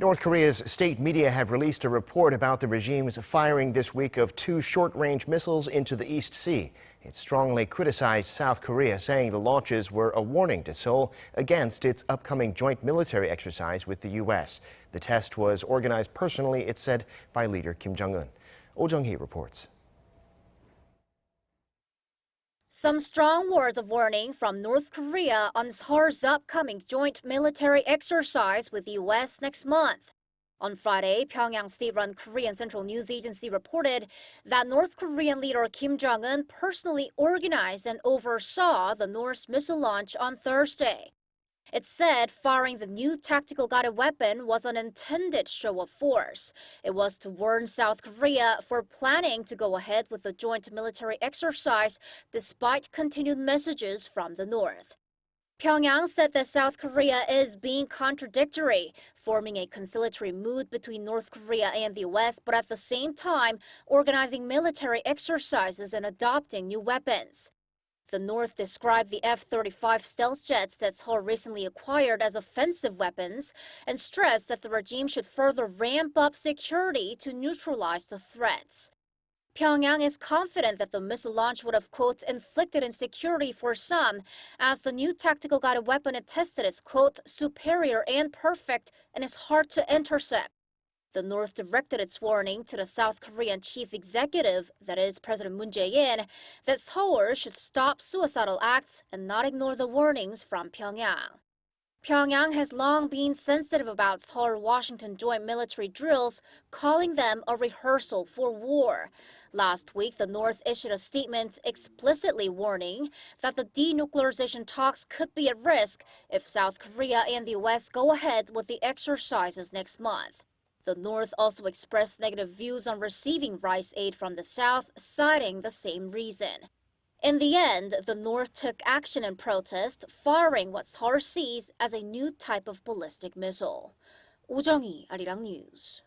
North Korea's state media have released a report about the regime's firing this week of 2 short-range missiles into the East Sea. It strongly criticized South Korea, saying the launches were a warning to Seoul against its upcoming joint military exercise with the U.S. The test was organized personally, it said, by leader Kim Jong-un. Jung-hee reports. Some strong words of warning from North Korea on Seoul's upcoming joint military exercise with the U.S. next month. On Friday, Pyongyang state-run Korean Central News Agency reported that North Korean leader Kim Jong-un personally organized and oversaw the North's missile launch on Thursday. It said firing the new tactical guided weapon was an intended show of force. It was to warn South Korea for planning to go ahead with the joint military exercise despite continued messages from the North. Pyongyang said that South Korea is being contradictory, forming a conciliatory mood between North Korea and the U.S., but at the same time organizing military exercises and adopting new weapons. The North described the F-35 stealth jets that Seoul recently acquired as offensive weapons and stressed that the regime should further ramp up security to neutralize the threats. Pyongyang is confident that the missile launch would have, quote, inflicted insecurity for some, as the new tactical guided weapon it tested is, quote, superior and perfect and is hard to intercept. The North directed its warning to the South Korean chief executive, that is President Moon Jae-in, that Seoul should stop suicidal acts and not ignore the warnings from Pyongyang. Pyongyang has long been sensitive about Seoul-Washington joint military drills, calling them a rehearsal for war. Last week, the North issued a statement explicitly warning that the denuclearization talks could be at risk if South Korea and the U.S. go ahead with the exercises next month. The North also expressed negative views on receiving rice aid from the South, citing the same reason. In the end, the North took action in protest, firing what Seoul sees as a new type of ballistic missile. Jung-hee, Arirang News.